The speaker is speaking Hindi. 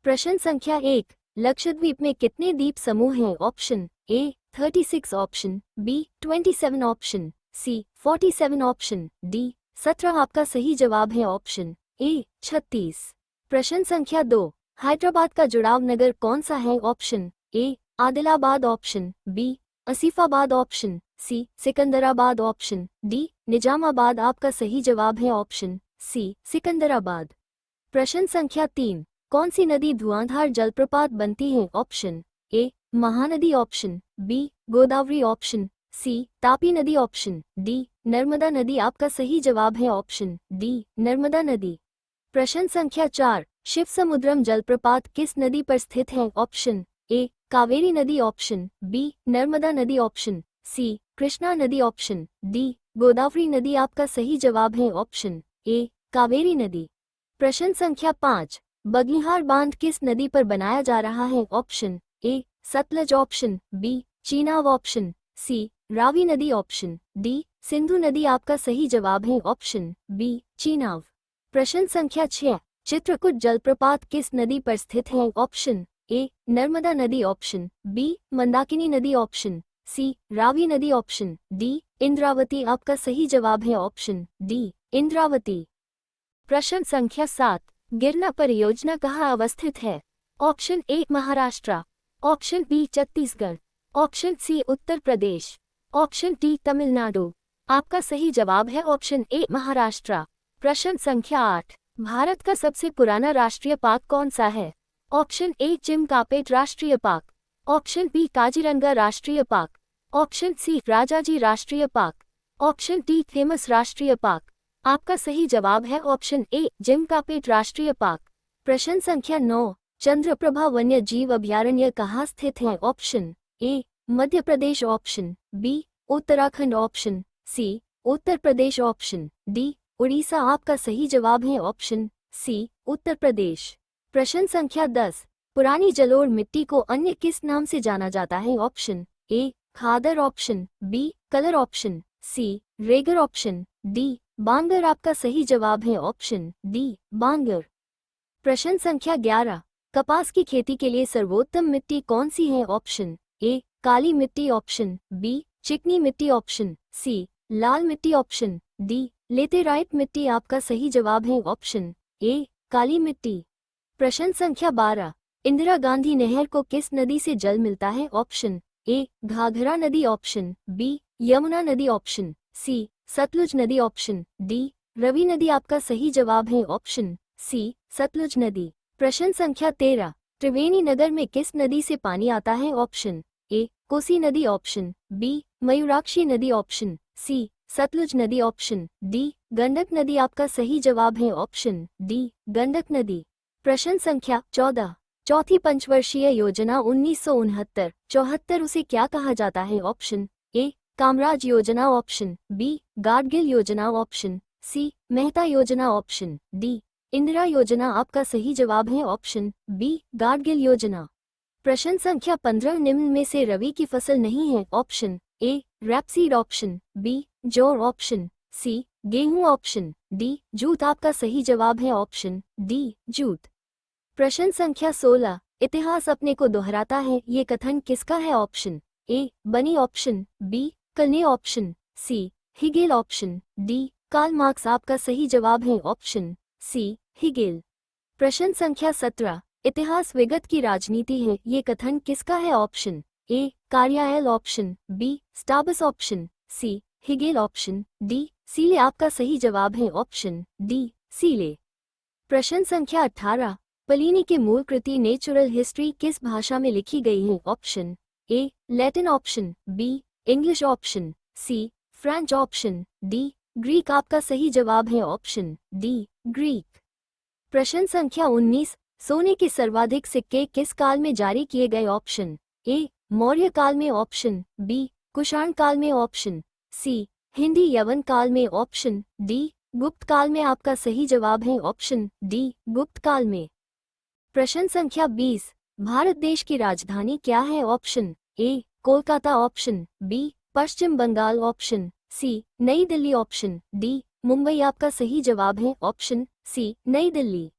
प्रश्न संख्या 1, लक्षद्वीप में कितने द्वीप समूह हैं? Option A 36, option B 27, option C 47, option D 17 आपका सही जवाब है ऑप्शन ए 36। प्रश्न संख्या 2, हैदराबाद का जुड़ाव नगर कौन सा है? Option A Adilabad, option B Asifabad, option C Secunderabad, option D Nizamabad आपका सही जवाब है ऑप्शन सी सिकंदराबाद। प्रश्न संख्या 3, कौन सी नदी धुआंधार जलप्रपात बनती है? Option A Mahanadi, option B Godavari, option C Tapi नदी, ऑप्शन डी नर्मदा नदी आपका सही जवाब है ऑप्शन डी नर्मदा नदी। प्रश्न संख्या 4, शिव समुद्रम जलप्रपात किस नदी पर स्थित है? ऑप्शन ए कावेरी नदी, ऑप्शन बी नर्मदा नदी, ऑप्शन सी कृष्णा नदी, ऑप्शन डी गोदावरी नदी आपका सही जवाब है ऑप्शन ए कावेरी नदी। प्रश्न संख्या 5, बगलिहार बांध किस नदी पर बनाया जा रहा है? Option A Sutlej, option B Chenab, option C Ravi नदी, ऑप्शन डी सिंधु नदी आपका सही जवाब है ऑप्शन बी चीनाब। प्रश्न संख्या 6, चित्रकूट जलप्रपात किस नदी पर स्थित है? ऑप्शन ए नर्मदा नदी, ऑप्शन बी मंदाकिनी नदी, ऑप्शन सी रावी नदी, ऑप्शन डी इंद्रावती आपका सही जवाब है ऑप्शन डी इंद्रावती। प्रश्न संख्या 7, गिरना परियोजना कहाँ अवस्थित है? Option A Maharashtra, option B Chhattisgarh, option C Uttar Pradesh, option D Tamil Nadu आपका सही जवाब है ऑप्शन ए महाराष्ट्र। प्रश्न संख्या 8, भारत का सबसे पुराना राष्ट्रीय पार्क कौन सा है? ऑप्शन ए जिम कार्पेट राष्ट्रीय पार्क, ऑप्शन बी काजीरंगा राष्ट्रीय पार्क, ऑप्शन सी राजाजी राष्ट्रीय पार्क, ऑप्शन डी फेमस राष्ट्रीय पार्क आपका सही जवाब है ऑप्शन ए जिम कार्पेट राष्ट्रीय पार्क। प्रश्न संख्या 9, चंद्रप्रभा वन्य जीव अभयारण्य कहाँ स्थित है? Option A Madhya Pradesh, option B Uttarakhand, option C Uttar Pradesh, option D Orissa आपका सही जवाब है ऑप्शन सी उत्तर प्रदेश। प्रश्न संख्या 10, पुरानी जलोढ़ मिट्टी को अन्य किस नाम से जाना जाता है? ऑप्शन ए खादर, ऑप्शन बी कलर, ऑप्शन सी रेगर, ऑप्शन डी बांगर आपका सही जवाब है ऑप्शन डी बांगर। प्रश्न संख्या 11, कपास की खेती के लिए सर्वोत्तम मिट्टी कौन सी है? ऑप्शन ए काली मिट्टी, ऑप्शन बी चिकनी मिट्टी, ऑप्शन सी लाल मिट्टी, ऑप्शन डी लेटेराइट मिट्टी आपका सही जवाब है ऑप्शन ए काली मिट्टी। प्रश्न संख्या 12, इंदिरा गांधी नहर को किस नदी से जल मिलता है? ऑप्शन ए घाघरा नदी, ऑप्शन बी यमुना नदी, ऑप्शन सी सतलुज नदी, ऑप्शन डी रवि नदी आपका सही जवाब है ऑप्शन सी सतलुज नदी। प्रश्न संख्या 13, त्रिवेणी नगर में किस नदी से पानी आता है? ऑप्शन ए कोसी नदी, ऑप्शन बी मयूराक्षी नदी, ऑप्शन सी सतलुज नदी, ऑप्शन डी गंडक नदी आपका सही जवाब है ऑप्शन डी गंडक नदी। प्रश्न संख्या 14, चौथी पंचवर्षीय योजना 1969-74 उसे क्या कहा जाता है? ऑप्शन ए कामराज योजना, ऑप्शन बी गाडगिल योजना, ऑप्शन सी मेहता योजना, ऑप्शन डी इंदिरा योजना आपका सही जवाब है ऑप्शन बी गाडगिल योजना। प्रश्न संख्या 15, निम्न में से रबी की फसल नहीं है? Option A rapeseed, option B जौ, ऑप्शन सी गेहूं, ऑप्शन डी जूट आपका सही जवाब है ऑप्शन डी जूट। प्रश्न संख्या 16, इतिहास अपने को दोहराता है ये कथन किसका है? ऑप्शन ए बनी, ऑप्शन बी कलने, option C Hegel, option D Karl Marx आपका सही जवाब है ऑप्शन सी हिगेल। प्रश्न संख्या 17, इतिहास विगत की राजनीति है ये कथन किसका है? Option A Carlyle, option B स्टाबस, option C Hegel, option D Seeley आपका सही जवाब है ऑप्शन डी सीले। प्रश्न संख्या 18, पलीनी के मूल कृति नेचुरल हिस्ट्री किस भाषा में लिखी गई है? Option A Latin, option B English, option C French, option D Greek आपका सही जवाब है ऑप्शन डी ग्रीक। प्रश्न संख्या 19, सोने के सर्वाधिक सिक्के किस काल में जारी किए गए? ऑप्शन ए मौर्य काल में, ऑप्शन बी कुषाण काल में, ऑप्शन सी हिंदी यवन काल में, ऑप्शन डी गुप्त काल में आपका सही जवाब है ऑप्शन डी गुप्त काल में। प्रश्न संख्या 20, भारत देश की राजधानी क्या है? Option A Kolkata, option B Paschim Bangal, option C Nai Delhi, option D Mumbai आपका सही जवाब है ऑप्शन सी नई दिल्ली।